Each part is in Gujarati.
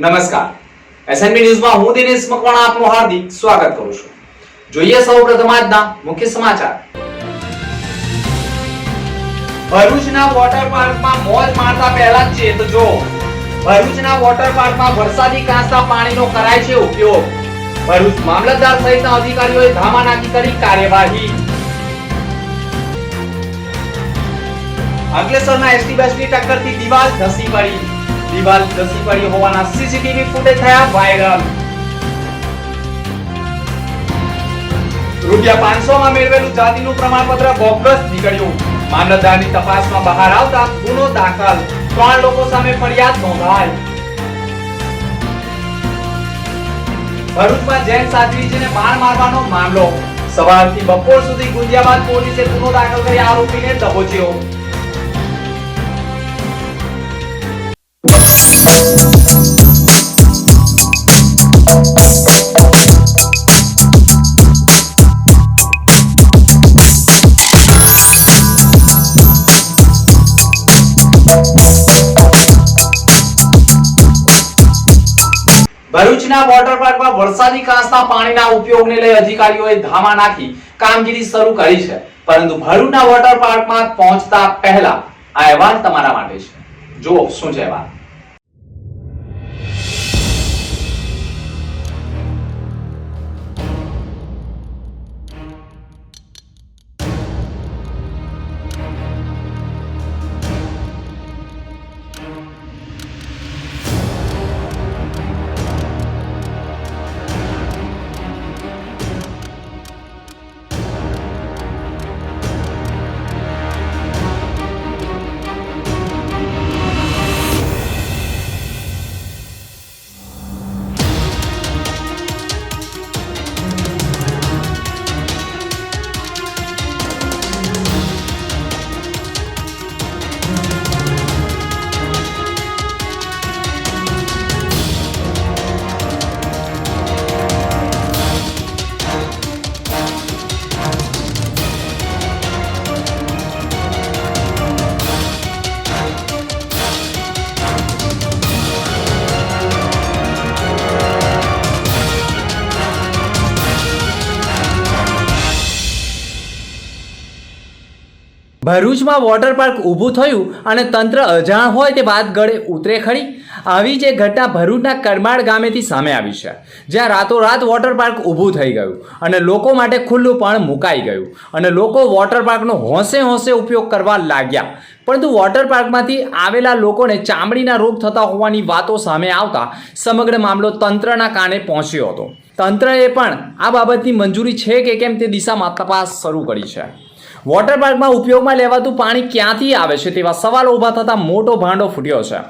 નમસ્કાર, એસએનબી ન્યૂઝમાં હું દિનેશ મકવાણા આપનું હાર્દિક સ્વાગત કરું છું. જોઈએ સૌપ્રથમ આજના મુખ્ય સમાચાર. ભરૂચના વોટર પાર્કમાં મોજ મારતા પહેલા જ ચેત જો. ભરૂચના વોટર પાર્કમાં વરસાદી કાંસના પાણીનો કરાય છે ઉપયોગ. ભરૂચ મામલતદાર સહિતના અધિકારીઓએ ધામા નાખી કરી કાર્યવાહી. અંકલેશ્વરના એસટી બસની ટક્કરથી દિવાલ ધસી પડી. દિવાલ ધસી પડી હોવાના સીસીટીવી ફૂટેજ થયા વાયરલ. ₹500 માં મેળવેલું જાતિનું પ્રમાણપત્ર બોગસ નીકળ્યું. મામલતદારની તપાસમાં બહાર આવતા ગુનો દાખલ. 3 લોકો સામે ફરિયાદ નોંધાઈ. ભરૂચમાં જૈન સાધ્વીજીને બાણ મારવાનો મામલો. સવારથી બપોર સુધી ગુંજ્યા બાદ પોલીસે ગુનો દાખલ કરી આરોપીને દબોચ્યો. ભરૂચના વોટર પાર્કમાં વરસાદી કાંસના પાણીના ઉપયોગને લઈ અધિકારીઓએ ધામા નાખી કામગીરી શરૂ કરી છે, પરંતુ ભરૂચના વોટર પાર્કમાં પહોંચતા પહેલા આ અહેવાલ તમારા માટે છે. જુઓ શું છે અહેવાલ. ભરૂચમાં વોટર પાર્ક ઊભું થયું અને તંત્ર અજાણ હોય તે વાત ગળે ઉતરે ખરી. આવી જ એક ઘટના ભરૂચના કરમાળ ગામેથી સામે આવી છે, જ્યાં રાતોરાત વોટર પાર્ક ઊભું થઈ ગયું અને લોકો માટે ખુલ્લું પણ મુકાઈ ગયું અને લોકો વોટર પાર્કનો હોંશે હોંશે ઉપયોગ કરવા લાગ્યા. પરંતુ વોટર પાર્કમાંથી આવેલા લોકોને ચામડીના રોગ થતા હોવાની વાતો સામે આવતા સમગ્ર મામલો તંત્રના કાને પહોંચ્યો હતો. તંત્રએ પણ આ બાબતની મંજૂરી છે કે કેમ તે દિશામાં તપાસ શરૂ કરી છે. વોટર પાર્કમાં ઉપયોગમાં લેવાતું પાણી ક્યાંથી આવે છે તેવા સવાલો ઊભા થતા મોટો ભાંડો ફૂટ્યો છે.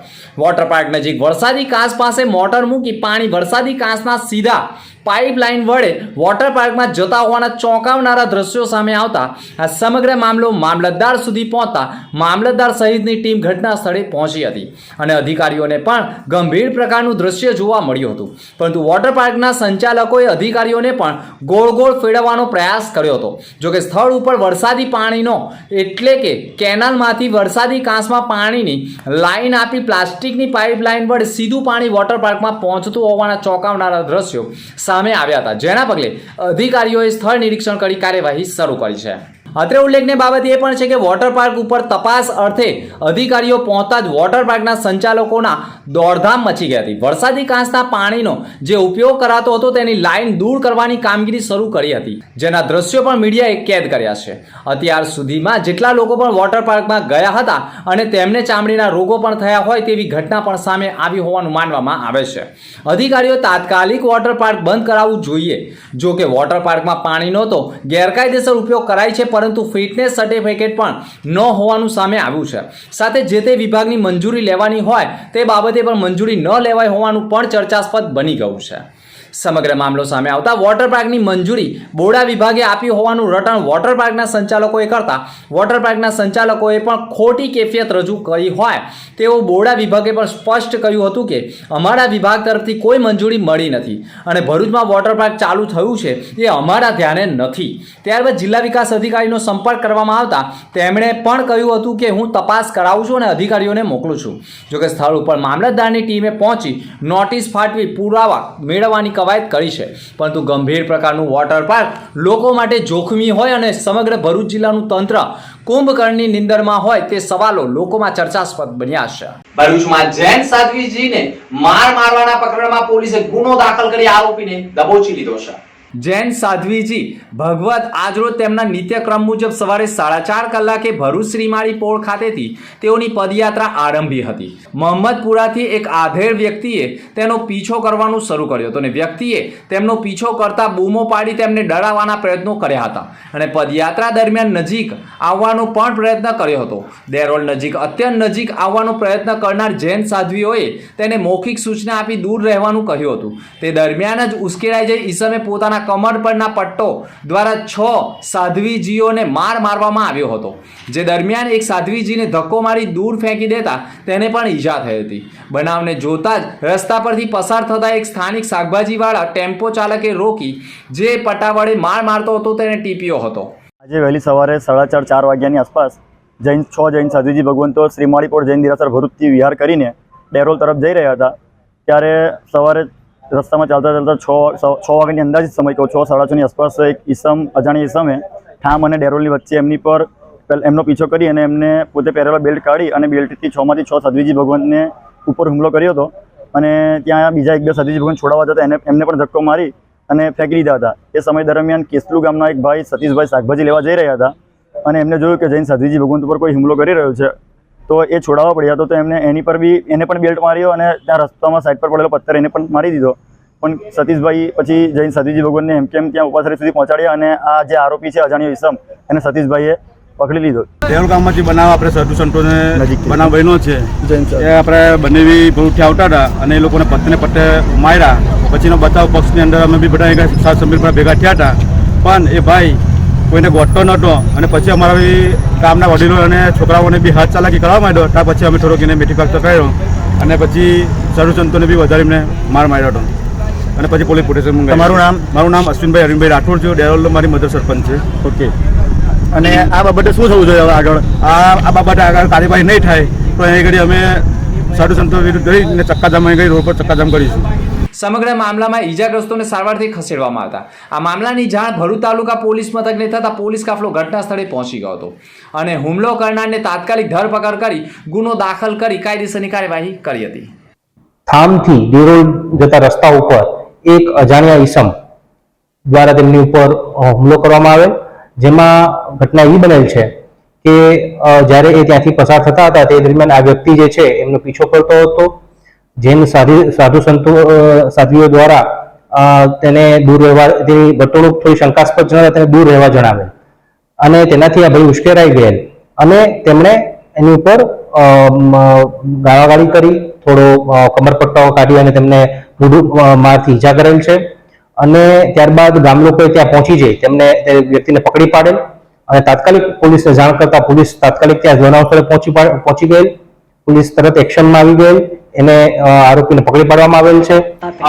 વોટર પાર્ક નજીક વરસાદી કાંસ પાસે મોટર મૂકી પાણી વરસાદી કાંસના સીધા પાઇપલાઇન વડે વોટર પાર્કમાં જતા હોવાના ચોંકાવનારા દ્રશ્યો સામે આવતા આ સમગ્ર મામલો મામલતદાર સુધી પહોંચતા મામલતદાર સહિતની ટીમ ઘટના સ્થળે પહોંચી હતી અને અધિકારીઓને પણ ગંભીર પ્રકારનું દ્રશ્ય જોવા મળ્યું હતું. પરંતુ વોટર પાર્કના સંચાલકોએ અધિકારીઓને પણ ગોળ ગોળ ફેરવવાનો પ્રયાસ કર્યો હતો. જોકે સ્થળ ઉપર વરસાદી પાણીનો એટલે કે કેનાલમાંથી વરસાદી કાંસમાં પાણીની લાઈન આપી પ્લાસ્ટિકની પાઇપલાઇન વડે સીધું પાણી વોટર પાર્કમાં પહોંચતું હોવાના ચોંકાવનારા દ્રશ્યો સામે આવ્યા હતા, જેના પગલે અધિકારીઓએ સ્થળ નિરીક્ષણ કરી કાર્યવાહી શરૂ કરી છે. અત્રે ઉલ્લેખનીય બાબત એ પણ છે કે વોટર પાર્ક ઉપર તપાસ અર્થે અધિકારીઓ પહોંચતા જ વોટર પાર્કના સંચાલકોના દોડધામ મચી ગઈ હતી. વરસાદી કાંસના પાણીનો જે ઉપયોગ કરાતો હતો તેની લાઈન દૂર કરવાની કામગીરી શરૂ કરી હતી, જેના દ્રશ્યો પણ મીડિયાએ કેદ કર્યા છે. અત્યાર સુધીમાં જેટલા લોકો પણ વોટર પાર્કમાં ગયા હતા અને તેમને ચામડીના રોગો પણ થયા હોય તેવી ઘટના પણ સામે આવી હોવાનું માનવામાં આવે છે. અધિકારીઓ તાત્કાલિક વોટર પાર્ક બંધ કરાવવું જોઈએ. જો કે વોટર પાર્કમાં પાણીનો તો ગેરકાયદેસર ઉપયોગ કરાય છે, પરંતુ ફિટનેસ સર્ટિફિકેટ પણ ન હોવાનું સામે આવ્યું છે. સાથે જે તે વિભાગની મંજૂરી લેવાની હોય તે બાબતે પણ મંજૂરી ન લેવાય હોવાનું પણ ચર્ચાસ્પદ બની ગયું છે. સમગ્ર મામલો સામે આવતા વોટર પાર્કની મંજૂરી બોડા વિભાગે આપી હોવાનું રટણ વોટર પાર્કના સંચાલકોએ કરતા વોટર પાર્કના સંચાલકોએ પણ ખોટી કેફિયત રજૂ કરી હોય તેવું બોડા વિભાગે પણ સ્પષ્ટ કહ્યું હતું કે અમારા વિભાગ તરફથી કોઈ મંજૂરી મળી નથી અને ભરૂચમાં વોટર પાર્ક ચાલુ થયું છે એ અમારા ધ્યાને નથી। ત્યારબાદ જિલ્લા વિકાસ અધિકારીનો સંપર્ક કરવામાં આવતા તેમણે પણ કહ્યું હતું કે હું તપાસ કરાવું છું અને અધિકારીઓને મોકલું છું। જોકે સ્થળ ઉપર મામલતદારની ટીમે પહોંચી નોટિસ ફાટવી પુરાવા મેળવવાની કવાયત કરી છે, પરંતુ ગંભીર પ્રકારનું વોટર પાર્ક લોકો માટે જોખમી હોય અને સમગ્ર ભરૂચ જિલ્લાનું તંત્ર કુંભકર્ણની નિંદરમાં હોય તે સવાલો લોકોમાં ચર્ચાસ્પદ બન્યા છે। ભરૂચમાં જૈન સાધ્વીજીને મારવાના પ્રકરણમાં પોલીસે ગુનો દાખલ કરી આરોપીને દબોચી લીધો છે। જૈન સાધ્વીજી ભગવત આજરોજ તેમના નિત્યક્રમ મુજબ સવારે 4:30 કલાકે ભરૂચ શ્રીમાળી પોળ ખાતેથી તેઓની પદયાત્રા આરંભી હતી। મોહમ્મદપુરાથી એક આધેડ વ્યક્તિએ તેનો પીછો કરવાનું શરૂ કર્યો હતો અને વ્યક્તિએ તેમનો પીછો કરતા બૂમો પાડી તેમને ડરાવવાના પ્રયત્નો કર્યા હતા અને પદયાત્રા દરમિયાન નજીક આવવાનો પણ પ્રયત્ન કર્યો હતો। દેરોલ નજીક અત્યંત નજીક આવવાનો પ્રયત્ન કરનાર જૈન સાધ્વીઓએ તેને મૌખિક સૂચના આપી દૂર રહેવાનું કહ્યું હતું। તે દરમિયાન જ ઉશ્કેરાઈ જઈ ઈસમે પોતાના કમર પરના પટ્ટો દ્વારા 6 સાધ્વીજીઓને મારવામાં આવ્યો હતો, જે દરમિયાન એક સાધ્વીજીને ધક્કો મારી દૂર ફેંકી દેતા તેને પણ ઈજા થઈ હતી। બનાવને જોતા જ રસ્તા પરથી પસાર થતા એક સ્થાનિક શાકભાજીવાળા ટેમ્પો ચાલકે રોકી જે પટ્ટા વડે મારતો હતો તેને ટીપ્યો હતો। આજે વહેલી સવારે 4:30 વાગ્યાની આસપાસ 6 જૈન સાધ્વીજી ભગવંતો શ્રીમાળીપોળ જૈન દેરાસર ભરૂચથી વિહાર કરીને ડેરોલ તરફ જઈ રહ્યા હતા ત્યારે સવારે રસ્તામાં ચાલતા 6 વાગ્યાની અંદાજિત સમય કહો 6:30 ની આસપાસ એક અજાણી ઈસમે ઠામ અને ડેરોલની વચ્ચે એમની પર એમનો પીછો કરી અને એમને પોતે પહેરેલા બેલ્ટ કાઢી અને બેલ્ટથી 6માંથી 6 સાધ્વીજી ભગવંતને ઉપર હુમલો કર્યો હતો અને ત્યાં બીજા 1-2 સાધ્વીજી ભગવંત છોડાવવા જતા એમને પણ ધક્કો મારી અને ફેંકી દીધા હતા। એ સમય દરમિયાન કેસલુ ગામના એક ભાઈ સતીશભાઈ શાકભાજી લેવા જઈ રહ્યા હતા અને એમને જોયું કે જૈન સાધ્વીજી ભગવંત ઉપર કોઈ હુમલો કરી રહ્યો છે તો એ છોડાવવા પડ્યા હતો તો એમને એને પણ બેલ્ટ માર્યો અને ત્યાં રસ્તામાં સાઈડ પર પડેલો પથ્થર એને પણ મારી દીધો। પણ સતીશભાઈ પછી જૈન સાધ્વીજી ભગવંતને એમ કેમ ત્યાં ઉપાસરી સુધી પહોંચાડ્યા અને આ જે આરોપી છે અજાણ્યો ઈસમ એને સતીશભાઈએ પકડી લીધો। દેરોલ ગામમાંથી બનાવ આપણે સાધુ સંતોને બનાવ બન્યો છે એ આપણે બંનેવી ભરૂચથી આવતા હતા અને એ લોકોને પત્તે માર્યા પછીનો બચાવ પક્ષની અંદર અમે બી બધા સાત સમીર પર ભેગા થયા હતા પણ એ ભાઈ કોઈને ગોઠતો નહોતો અને પછી અમારા બી ગામના વડીલો અને છોકરાઓને બી હાથ ચાલાકી કરવા માંડ્યો ત્યાર પછી અમે થોડોક એને મેથી પાક કર્યો અને પછી સાધુ સંતોને બી વધારે એમને માર્યો હતો અને પછી પોલીસ પ્રોટેક્શન મંગાવ્યું। મારું નામ અશ્વિનભાઈ અરવિંદભાઈ રાઠોડ છે। ડેરોલ મારી મધર સરપંચ છે। ઓકે, અને આ બાબતે શું થવું જોઈએ આગળ? આ બાબતે આગળ કાર્યવાહી નહીં થાય તો અહીં ઘડી અમે સાધુ સંતો વિરુદ્ધ કરીને ચક્કાજામ અહીં રોડ પર ચક્કાજામ કરીશું। સમગ્ર મામલામાં ઈજાગ્રસ્તોને સારવારથી ખસેડવામાં આવતા આ મામલાની જાણ ભરૂચ તાલુકા પોલીસ મથકને થતાં પોલીસ કાફલો ઘટના સ્થળે પહોંચી ગયો હતો અને હુમલો કરનારને તાત્કાલિક ધરપકડ કરી ગુનો દાખલ કરી કાયદેસરની કાર્યવાહી કરી હતી। થામથી દેરોલ જતા રસ્તા ઉપર એક અજાણ્યા ઈસમ દ્વારા તેમની ઉપર હુમલો કરવામાં આવેલ, જેમાં ઘટના એ બનેલ છે કે જ્યારે એ ત્યાંથી પસાર થતા હતા તે દરમિયાન આ વ્યક્તિ જે છે એમનો પીછો કરતો હતો। જૈન સાધુ સંતો સાધ્વીઓ દ્વારા તેને દૂર રહેવા, તેની વર્તણૂક થોડી શંકાસ્પદ જણાવે તેને દૂર રહેવા જણાવેલ અને તેનાથી આ ભાઈ ઉશ્કેરાઈ ગયેલ અને તેમણે એની ઉપર ગાળાગાળી કરી, થોડો કમરપટ્ટો કાઢી અને તેમને મારથી ઈજા કરેલ છે અને ત્યારબાદ ગામ લોકોએ ત્યાં પહોંચી જઈ તેમને તે વ્યક્તિને પકડી પાડેલ અને તાત્કાલિક પોલીસને જાણ કરતા પોલીસ તાત્કાલિક ત્યાં બનાવ સ્થળે પહોંચી ગયેલ। પોલીસ તરત એક્શનમાં આવી ગયેલ, એને આરોપીને પકડી પાડવામાં આવેલ છે।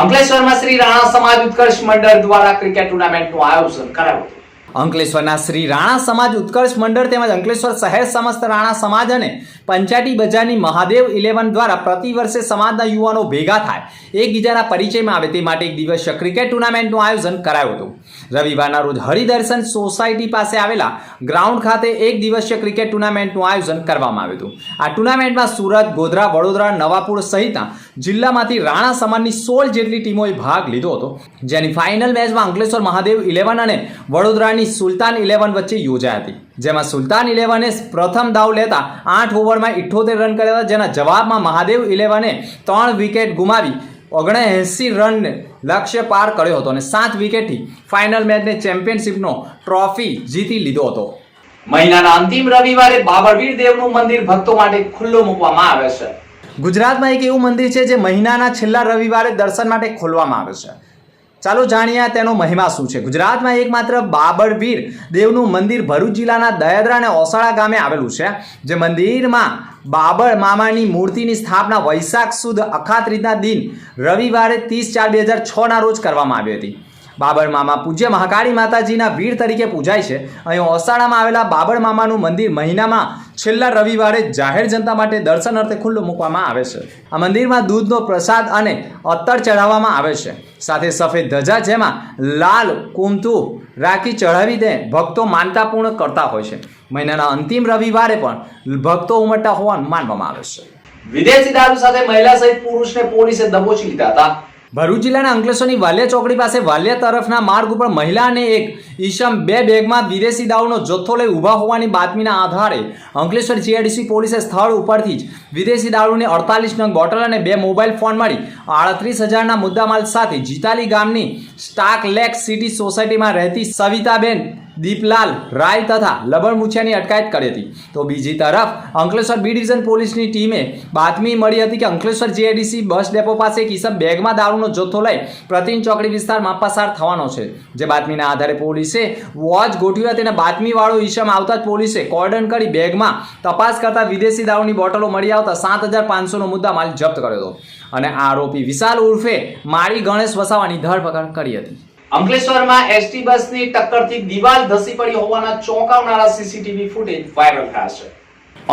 અંકલેશ્વરમાં શ્રી રાણા સમાજ ઉત્કર્ષ મંડળ દ્વારા ક્રિકેટ ટુર્નામેન્ટનું આયોજન કરાયું હતું। અંકલેશ્વરના શ્રી રાણા સમાજ ઉત્કર્ષ મંડળ તેમજ અંકલેશ્વર શહેર સમસ્ત રાણા સમાજ અને પંચાયતી બજારની મહાદેવ 11 દ્વારા પ્રતિવર્ષે સમાજના યુવાનો ભેગા થાય, એકબીજાના પરિચયમાં આવે તે માટે એક દિવસીય ક્રિકેટ ટુર્નામેન્ટનું આયોજન કરાયું હતું। રવિવારના રોજ હરિદર્શન સોસાયટી પાસે આવેલા ગ્રાઉન્ડ ખાતે એક દિવસીય ક્રિકેટ ટુર્નામેન્ટનું આયોજન કરવામાં આવ્યું હતું। આ ટુર્નામેન્ટમાં સુરત, ગોધરા, વડોદરા, નવાપુર સહિતના જિલ્લામાંથી રાણા સમાજની 16 જેટલી ટીમોએ ભાગ લીધો હતો, જેની ફાઇનલ મેચમાં અંકલેશ્વર મહાદેવ 11 અને વડોદરાની સુલતાન 11 વચ્ચે યોજાઈ હતી, જેમાં સુલતાન 11એ પ્રથમ દાવ લેતા 8 ઓવરમાં 78 રન કર્યા હતા, જેના જવાબમાં મહાદેવ 11એ 3 વિકેટ ગુમાવી 79 રન લક્ષ્ય પાર કર્યો હતો અને 7 વિકેટથી ફાઇનલ મેચને ચેમ્પિયનશિપનો ટ્રોફી જીતી લીધો હતો। મહિનાના અંતિમ રવિવારે બાબરવીર દેવનું મંદિર ભક્તો માટે ખુલ્લું મૂકવામાં આવે છે। ગુજરાતમાં એક એવું મંદિર છે જે મહિનાના છેલ્લા રવિવારે દર્શન માટે ખોલવામાં આવે છે। ચાલો જાણીએ તેનો મહિમા શું છે। ગુજરાતમાં એકમાત્ર બાબરવીર દેવનું મંદિર ભરૂચ જિલ્લાના દયાદરા અને ઓસાળા ગામે આવેલું છે, જે મંદિરમાં બાબર મામાની મૂર્તિની સ્થાપના વૈશાખ સુદ અખાત્રીજના દિન રવિવારે 30/4/2006 રોજ કરવામાં આવી હતી। બાબર મામા પૂજ્ય મહાકાળી માતાજીના વીર તરીકે પૂજાય છે। અહીં ઓસાળામાં આવેલા બાબર મામાનું મંદિર મહિનામાં છેલ્લા રવિવારે જાહેર જનતા માટે દર્શન અર્થે ખુલ્લું મૂકવામાં આવે છે। આ મંદિરમાં દૂધનો પ્રસાદ અને અત્તર ચઢાવવામાં આવે છે, સાથે સફેદ ધજા જેમાં લાલ કુમતું રાખી ચઢાવી દે ભક્તો માનતા પૂર્ણ કરતા હોય છે। મહિનાના અંતિમ રવિવારે પણ ભક્તો ઉમટતા હોવાનું માનવામાં આવે છે। વિદેશી દારૂ સાથે મહિલા સહિત પુરુષને પોલીસે દબોચી લીધા હતા। ભરૂચ જિલ્લાના અંકલેશ્વરની વાલિયા ચોકડી પાસે વાલિયા તરફના માર્ગ ઉપર મહિલા અને એક ઈસમ 2 બેગમાં વિદેશી દારૂનો જથ્થો લઈ ઊભા હોવાની બાતમીના આધારે અંકલેશ્વર જીઆઈડીસી પોલીસે સ્થળ ઉપરથી જ વિદેશી દારૂની 48 નંગ બોટલ અને 2 મોબાઈલ ફોન મળી 38,000ના મુદ્દામાલ સાથે જીતાલી ગામની સ્ટાક લેક સિટી સોસાયટીમાં રહેતી સવિતાબેન દીપલાલ રાય તથા લબણ મુછિયાની અટકાયત કરી હતી। તો બીજી તરફ અંકલેશ્વર બી ડિવિઝન પોલીસની ટીમે બાતમી મળી હતી કે અંકલેશ્વર જીઆઈડીસી બસ ડેપો પાસે એક ઈસમ બેગમાં દારૂનો જથ્થો લઈ પ્રતિન ચોકડી વિસ્તારમાં પસાર થવાનો છે, જે બાતમીના આધારે પોલીસે વોચ ગોઠવી હતી અને બાતમીવાળો ઈસમ આવતા જ પોલીસે કોર્ડન કરી બેગમાં તપાસ કરતા વિદેશી દારૂની બોટલો મળી આવતા 7,500નો મુદ્દામાલ જપ્ત કર્યો હતો અને આરોપી વિશાલ ઉર્ફે માળી ગણેશ વસાવાની ધરપકડ કરી હતી। અંકલેશ્વરમાં એસટી બસની ટક્કરથી દિવાલ ધસી પડી હોવાના ચોંકાવનારા સીસીટીવી ફૂટેજ વાયરલ થયા છે।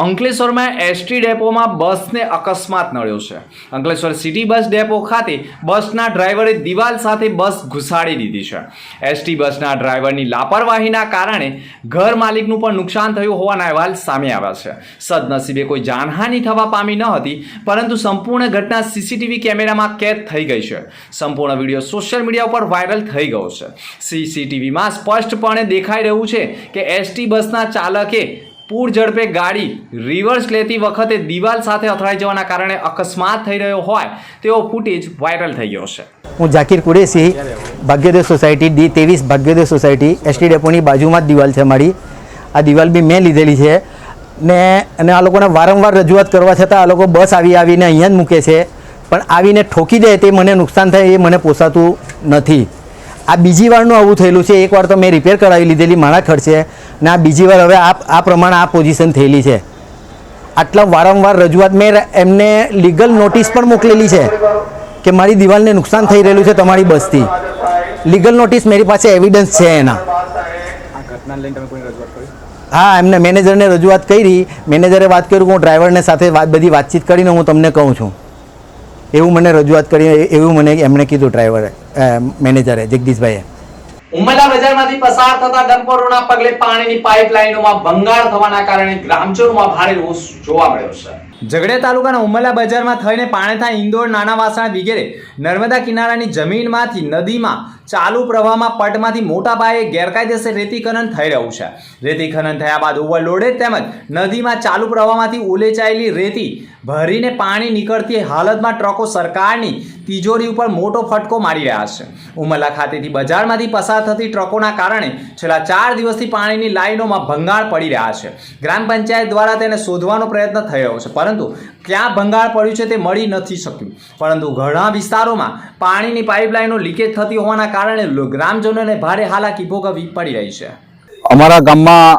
અંકલેશ્વરમાં એસટી ડેપોમાં બસને અકસ્માત નડ્યો છે। અંકલેશ્વર સિટી બસ ડેપો ખાતે બસના ડ્રાઈવરે દિવાલ સાથે બસ ઘુસાડી દીધી છે। એસટી બસના ડ્રાઈવરની લાપરવાહીના કારણે ઘર માલિકનું પણ નુકસાન થયું હોવાના અહેવાલ સામે આવ્યા છે। સદનસીબે કોઈ જાનહાનિ થવા પામી ન હતી, પરંતુ સંપૂર્ણ ઘટના સીસીટીવી કેમેરામાં કેદ થઈ ગઈ છે। સંપૂર્ણ વિડીયો સોશિયલ મીડિયા ઉપર વાયરલ થઈ ગયો છે। સીસીટીવીમાં સ્પષ્ટપણે દેખાઈ રહ્યું છે કે એસટી બસના ચાલકે પૂર ઝડપે ગાડી રિવર્સ લેતી વખતે દિવાલ સાથે અથડાઈ જવાના કારણે અકસ્માત થઈ રહ્યો હોય તેવો ફૂટેજ વાયરલ થઈ ગયો છે। હું Zakir Qureshi, Bhagyoday society D23 Bhagyoday society ST ડેપોની બાજુમાં જ દિવાલ છે મારી। આ દિવાલ બી મેં લીધેલી છે ને અને આ લોકોને વારંવાર રજૂઆત કરવા છતાં આ લોકો બસ આવીને અહીંયા જ મૂકે છે, પણ આવીને ઠોકી દે તે મને નુકસાન થાય એ મને પોસાતું નથી। આ બીજી વારનું આવું થયેલું છે। એકવાર તો મેં રિપેર કરાવી લીધેલી મારા ખર્ચે, ને આ બીજી વાર હવે આ પ્રમાણે આ પોઝિશન થયેલી છે। આટલા વારંવાર રજૂઆત મેં એમને લીગલ નોટિસ પણ મોકલેલી છે કે મારી દિવાલને નુકસાન થઈ રહેલું છે તમારી બસથી। લીગલ નોટિસ મારી પાસે એવિડન્સ છે એના। હા, એમને મેનેજરને રજૂઆત કરી। મેનેજરે વાત કર્યું કે હું ડ્રાઈવરને સાથે બધી વાતચીત કરીને હું તમને કહું છું, એવું મને રજૂઆત કરી, એવું મને એમણે કીધું ડ્રાઈવરે, મેનેજરે જગદીશભાઈએ। ઉમરલા બજારમાંથી પસાર થતા ડમ્પરોના પગલે પાણીની પાઇપલાઇનોમાં ભંગાર થવાના કારણે ગ્રામજનોમાં ભારે રોષ જોવા મળ્યો છે। ઝઘડિયા તાલુકાના ઉમરલા બજારમાં થઈને પાણેથા, ઇન્દોર, નાના વાસણા વગેરે નર્મદા કિનારાની જમીનમાંથી નદીમાં ચાલુ પ્રવાહમાં પટમાંથી મોટા પાયે ગેરકાયદેસર રેતી ખનન થઈ રહ્યું છે। રેતી ખનન થયા બાદ ઓવરલોડેડ તેમજ નદીમાં ચાલુ પ્રવાહમાંથી ઉલેચાયેલી રેતી ભરીને પાણી નીકળતી હાલતમાં ટ્રકો સરકારની તિજોરી ઉપર મોટો ફટકો મારી રહ્યા છે। ઉમરલા ખાતેથી બજારમાંથી પસાર થતી ટ્રકોના કારણે છેલ્લા 4 દિવસથી પાણીની લાઈનોમાં ભંગાર પડી રહ્યા છે। ગ્રામ પંચાયત દ્વારા તેને શોધવાનો પ્રયત્ન થઈ રહ્યો છે, પરંતુ ક્યાં ભંગાર પડ્યું છે તે મળી નથી શક્યું। પરંતુ ઘણા વિસ્તારોમાં પાણીની પાઇપલાઇનો લીકેજ થતી હોવાના કારણે ગ્રામજનોને ભારે હાલાકી ભોગવવી પડી રહી છે। અમારા ગામમાં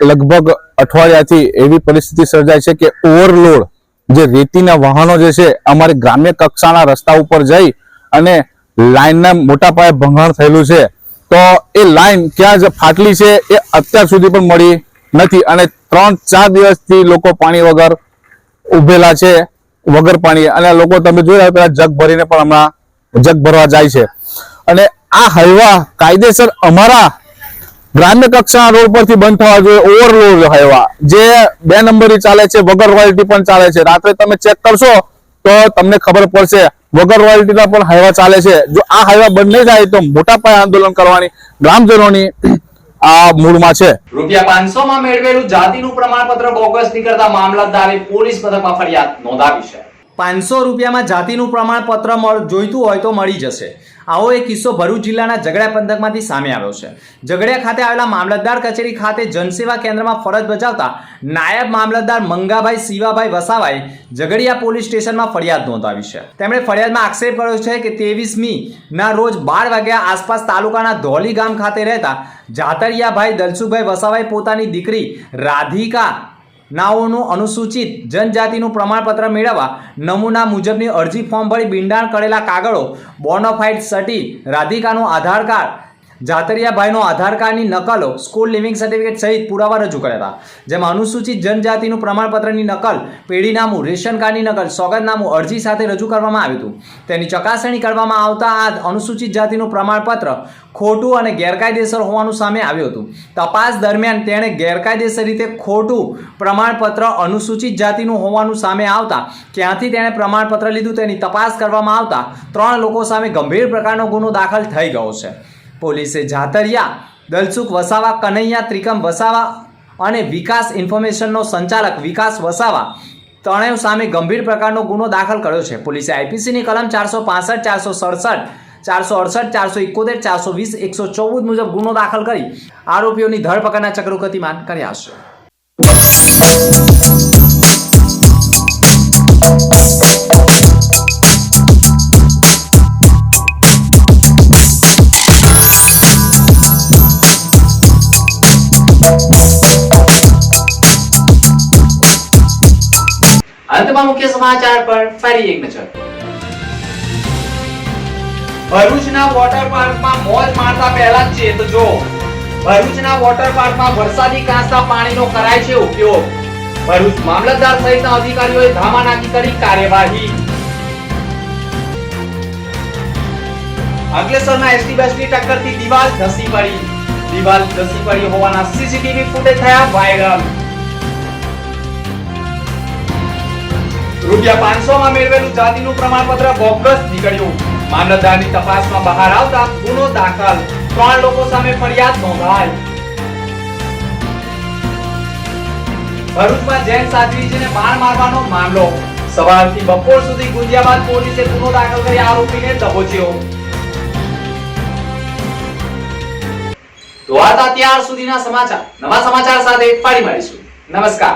લગભગ અઠવાડિયાથી એવી પરિસ્થિતિ સર્જાય છે કે ઓવરલોડ જે રેતીના વાહનો જે છે અમારી ગ્રામ્ય કક્ષાના રસ્તા ઉપર જઈ અને લાઈનના મોટા પાયે ભંગાણ થયેલું છે। તો એ લાઈન ક્યાં જ ફાટલી છે એ અત્યાર સુધી પણ મળી નથી અને 3-4 દિવસથી લોકો પાણી વગર ઉભેલા છે, વગર પાણી। અને લોકો તમે જોઈ રહ્યા પેલા જગ ભરીને પણ હમણાં જગ ભરવા જાય છે। અને આ હાઈવા કાયદેસર અમારા ગ્રામ્ય કક્ષાના રોડ પરથી બંધ થવા જોઈએ। ઓવરલોડ હાઈવા જે 2 નંબરી ચાલે છે, વગર રોયલ્ટી પણ ચાલે છે। રાત્રે તમે ચેક કરશો તો તમને ખબર પડશે વગર રોયલ્ટીના પણ હાઈવા ચાલે છે। જો આ હાઈવા બંધ નહીં થાય તો મોટા પાયે આંદોલન કરવાની ગ્રામજનોની આ મૂળમાં છે। ₹500 માં મેળવેલું જાતિનું પ્રમાણપત્ર બોગસ નીકળતા મામલતદારે પોલીસ મથકમાં ફરિયાદ નોંધાવી છે। રૂપિયામાં જાતિનું પ્રમાણપત્ર જોઈતું હોય તો મળી જશે. આવો એક કિસ્સો ભરૂચ જિલ્લાના ઝઘડિયા પંથકમાંથી સામે આવ્યો છે. ઝઘડિયા ખાતે આવેલા મામલતદાર કચેરી ખાતે જનસેવા કેન્દ્રમાં ફરજ બજાવતા નાયબ મામલતદાર મંગાભાઈ શિવાભાઈ વસાવાએ ઝઘડિયા પોલીસ સ્ટેશનમાં ફરિયાદ નોંધાવી છે. તેમણે ફરિયાદમાં આક્ષેપ કર્યો છે કે 23મીના રોજ 12 વાગ્યા આસપાસ તાલુકાના ધોલી ગામ ખાતે રહેતા જાતરિયાભાઈ દલસુખભાઈ વસાવાએ પોતાની દીકરી રાધિકા નાઓનું અનુસૂચિત જનજાતિનું પ્રમાણપત્ર મેળવવા નમૂના મુજબની અરજી ફોર્મ ભરી બિંડાણ કરેલા કાગળો, બોનોફાઇડ સર્ટી, રાધિકાનું આધાર કાર્ડ, જાતરિયાભાઈનો આધાર કાર્ડની નકલો, સ્કૂલ લિવિંગ સર્ટિફિકેટ સહિત પુરાવા રજૂ કર્યા હતા. જેમાં અનુસૂચિત જનજાતિનું પ્રમાણપત્રની નકલ, પેઢીનામું, રેશન કાર્ડની નકલ, સોગંદનામું અરજી સાથે રજૂ કરવામાં આવ્યું હતું. તેની ચકાસણી કરવામાં આવતા આ અનુસૂચિત જાતિનું પ્રમાણપત્ર ખોટું અને ગેરકાયદેસર હોવાનું સામે આવ્યું હતું. તપાસ દરમિયાન તેણે ગેરકાયદેસર રીતે ખોટું પ્રમાણપત્ર અનુસૂચિત જાતિનું હોવાનું સામે આવતા ક્યાંથી તેણે પ્રમાણપત્ર લીધું તેની તપાસ કરવામાં આવતા 3 લોકો સામે ગંભીર પ્રકારનો ગુનો દાખલ થઈ ગયો છે. પોલીસે જાતરિયા, દલસુખ વસાવા, કનૈયા ત્રિકમ વસાવા અને વિકાસ ઇન્ફોર્મેશનનો સંચાલક વિકાસ વસાવા ત્રણેય સામે ગંભીર પ્રકારનો ગુનો દાખલ કર્યો છે. પોલીસે આઈપીસીની કલમ 465, 467, 468, 471, 420, 114 મુજબ ગુનો દાખલ કરી આરોપીઓની ધરપકડના ચક્રો ગતિમાન કર્યા છે. અંતમાં મુખ્ય સમાચાર પર ફરી એક નજર. ભરૂચના વોટર પાર્કમાં મોજ મારતા પહેલા જ છે તો જો ભરૂચના વોટર પાર્કમાં વરસાદી કાંસના પાણીનો કરાય છે ઉપયોગ. ભરૂચ મામલતદાર સહિતના અધિકારીઓએ ધામા નાખી કરી કાર્યવાહી. અંકલેશ્વરમાં એસટી બસની ટક્કરથી દિવાલ ધસી પડી. દિવાલ ધસી પડી હોવાના સીસીટીવી ફૂટેજ થયા વાયરલ. ₹500 માં મેળવેલું જાતિનું પ્રમાણપત્ર બોગસ નીકળ્યું. મામલતદારની તપાસમાં બહાર આવતા ગુનો દાખલ. 3 લોકો સામે ફરિયાદ નોંધાઈ. ભરૂચમાં જૈન સાધ્વીજીને બાણ મારવાનો મામલો. સવારથી બપોર સુધી ગુંજ્યા બાદ પોલીસે ગુનો દાખલ કરી આરોપીને દબોચ્યો. તો આ હતા અત્યાર સુધીના સમાચાર. નવા સમાચાર સાથે ફરી મળીશું. નમસ્કાર.